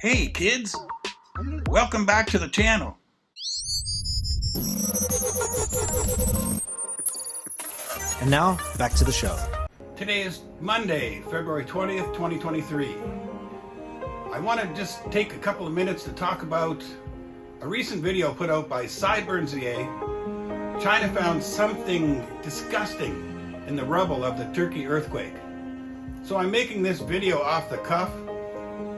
Hey kids, welcome back to the channel. And now, back to the show. Today is Monday, February 20th, 2023. I want to just take a couple of minutes to talk about a recent video put out by SideburnsZA. China found something disgusting in the rubble of the Turkey earthquake. So I'm making this video off the cuff.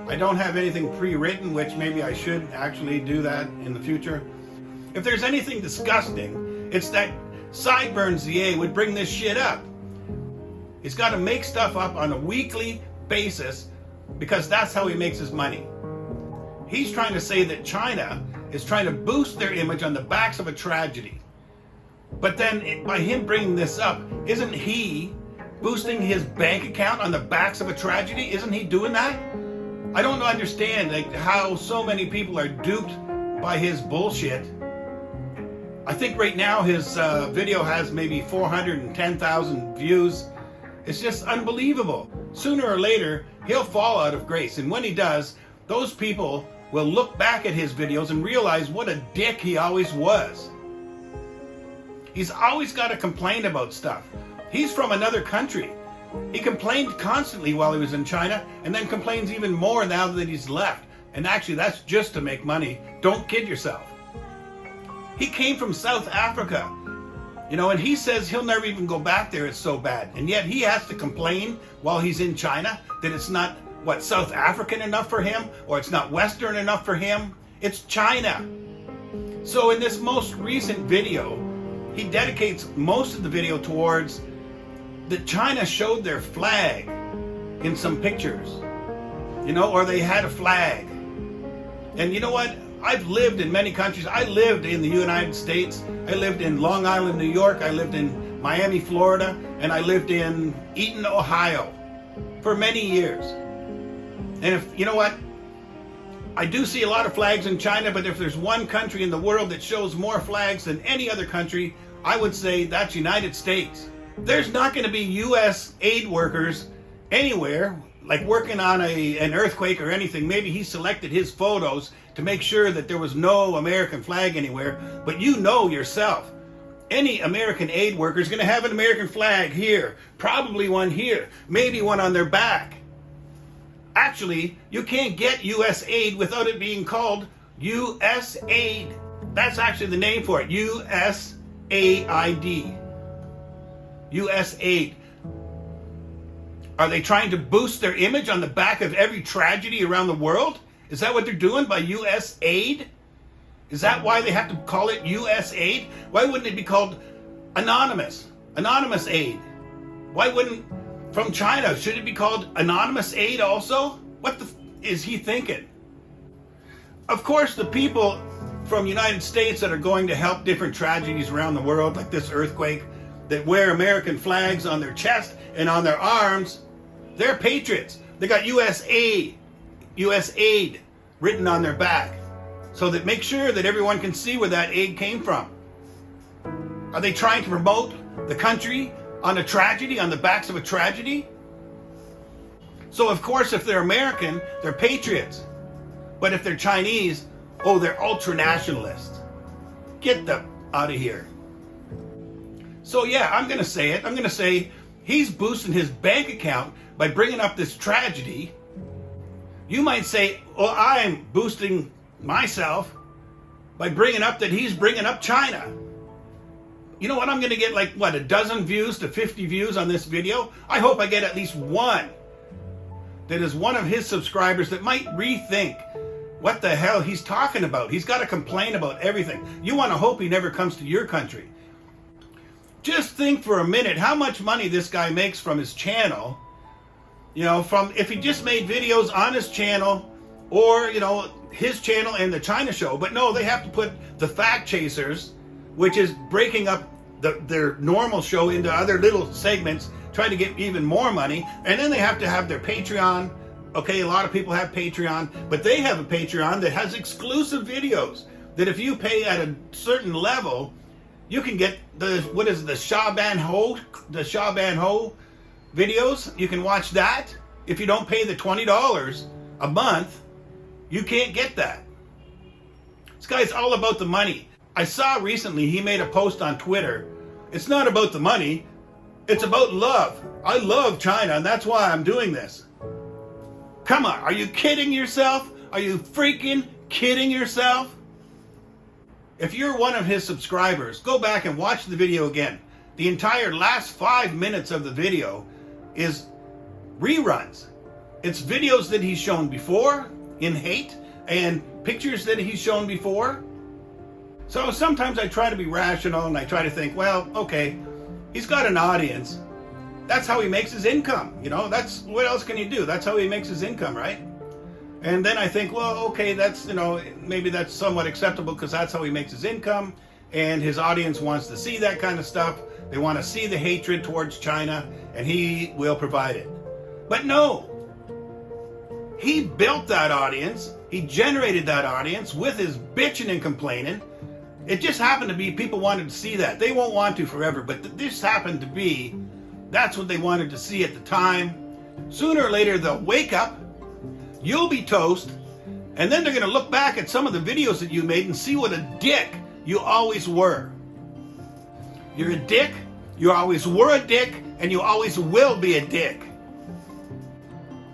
I don't have anything pre-written, which maybe I should actually do that in the future. If there's anything disgusting, it's that SideburnsZA would bring this shit up. He's got to make stuff up on a weekly basis because that's how he makes his money. He's trying to say that China is trying to boost their image on the backs of a tragedy. But then by him bringing this up, isn't he boosting his bank account on the backs of a tragedy? Isn't he doing that? I don't understand how so many people are duped by his bullshit. I think right now his video has maybe 410,000 views. It's just unbelievable. Sooner or later, he'll fall out of grace. And when he does, those people will look back at his videos and realize what a dick he always was. He's always got to complain about stuff. He's from another country. He complained constantly while he was in China, and then complains even more now that he's left. And actually, that's just to make money. Don't kid yourself. He came from South Africa, and he says he'll never even go back there, it's so bad. And yet he has to complain while he's in China that it's not, South African enough for him, or it's not Western enough for him. It's China. So in this most recent video, he dedicates most of the video towards that China showed their flag in some pictures, or they had a flag. And you know what? I've lived in many countries. I lived in the United States. I lived in Long Island, New York. I lived in Miami, Florida. And I lived in Eaton, Ohio for many years. And I do see a lot of flags in China, but if there's one country in the world that shows more flags than any other country, I would say that's United States. There's not going to be U.S. aid workers anywhere, like working on an earthquake or anything. Maybe he selected his photos to make sure that there was no American flag anywhere. But you know yourself, any American aid worker is going to have an American flag here, probably one here, maybe one on their back. Actually, you can't get U.S. aid without it being called U.S. aid. That's actually the name for it, USAID. U.S. aid. Are they trying to boost their image on the back of every tragedy around the world? Is that what they're doing by U.S. aid? Is that why they have to call it U.S. aid? Why wouldn't it be called anonymous aid? Why wouldn't, from China, should it be called anonymous aid also? What is he thinking? Of course, the people from United States that are going to help different tragedies around the world, like this earthquake, that wear American flags on their chest and on their arms, they're patriots. They got U.S. aid written on their back, so that make sure that everyone can see where that aid came from. Are they trying to promote the country on a tragedy, on the backs of a tragedy? So of course, if they're American, they're patriots. But if they're Chinese, they're ultra-nationalists. Get them out of here. So yeah, I'm going to say it. I'm going to say he's boosting his bank account by bringing up this tragedy. You might say, I'm boosting myself by bringing up that he's bringing up China. You know what? I'm going to get a dozen views to 50 views on this video. I hope I get at least one that is one of his subscribers that might rethink what the hell he's talking about. He's got to complain about everything. You want to hope he never comes to your country. Just think for a minute how much money this guy makes from his channel. From if he just made videos on his channel or, his channel and the China show. But no, they have to put the Fact Chasers, which is breaking up their normal show into other little segments, trying to get even more money. And then they have to have their Patreon. Okay, a lot of people have Patreon, but they have a Patreon that has exclusive videos that if you pay at a certain level, you can get the Shaban Ho videos. You can watch that if you don't pay the $20 a month. You can't get that. This guy's all about the money. I saw recently he made a post on Twitter. It's not about the money. It's about love. I love China, and that's why I'm doing this. Come on, are you kidding yourself? Are you freaking kidding yourself? If you're one of his subscribers, go back and watch the video again. The entire last 5 minutes of the video is reruns. It's videos that he's shown before in hate and pictures that he's shown before. So sometimes I try to be rational and I try to think, well, okay, he's got an audience. That's how he makes his income. You know, that's what else can you do? That's how he makes his income, right? And then I think, well, okay, that's, you know, maybe that's somewhat acceptable because that's how he makes his income. And his audience wants to see that kind of stuff. They want to see the hatred towards China, and he will provide it. But no, he built that audience. He generated that audience with his bitching and complaining. It just happened to be people wanted to see that. They won't want to forever, but this happened to be, that's what they wanted to see at the time. Sooner or later, they'll wake up, you'll be toast, and then they're going to look back at some of the videos that you made and see what a dick you always were. You're a dick, you always were a dick, and you always will be a dick.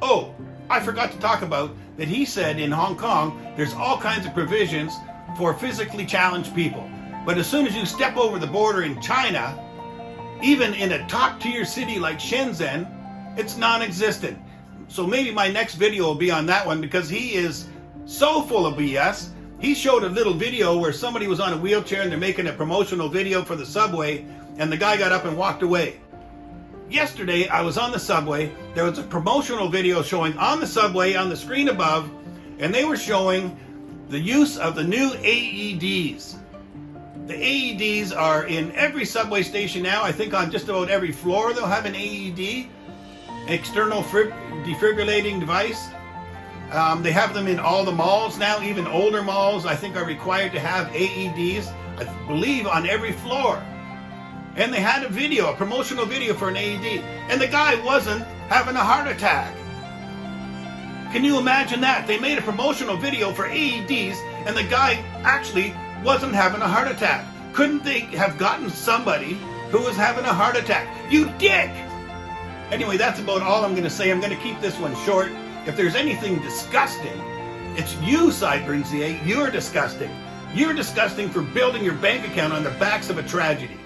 Oh, I forgot to talk about that he said in Hong Kong, there's all kinds of provisions for physically challenged people. But as soon as you step over the border in China, even in a top-tier city like Shenzhen, it's non-existent. So maybe my next video will be on that one because he is so full of BS. He showed a little video where somebody was on a wheelchair and they're making a promotional video for the subway, and the guy got up and walked away. Yesterday, I was on the subway. There was a promotional video showing on the subway on the screen above, and they were showing the use of the new AEDs. The AEDs are in every subway station now. I think on just about every floor they'll have an AED, external defibrillating device. They have them in all the malls now. Even older malls, I think, are required to have AEDs, I believe, on every floor. And they had a video, a promotional video for an AED, and the guy wasn't having a heart attack. Can you imagine that? They made a promotional video for AEDs, and the guy actually wasn't having a heart attack. Couldn't they have gotten somebody who was having a heart attack? You dick! Anyway, that's about all I'm going to say. I'm going to keep this one short. If there's anything disgusting, it's you, SideburnsZA. You're disgusting. You're disgusting for building your bank account on the backs of a tragedy.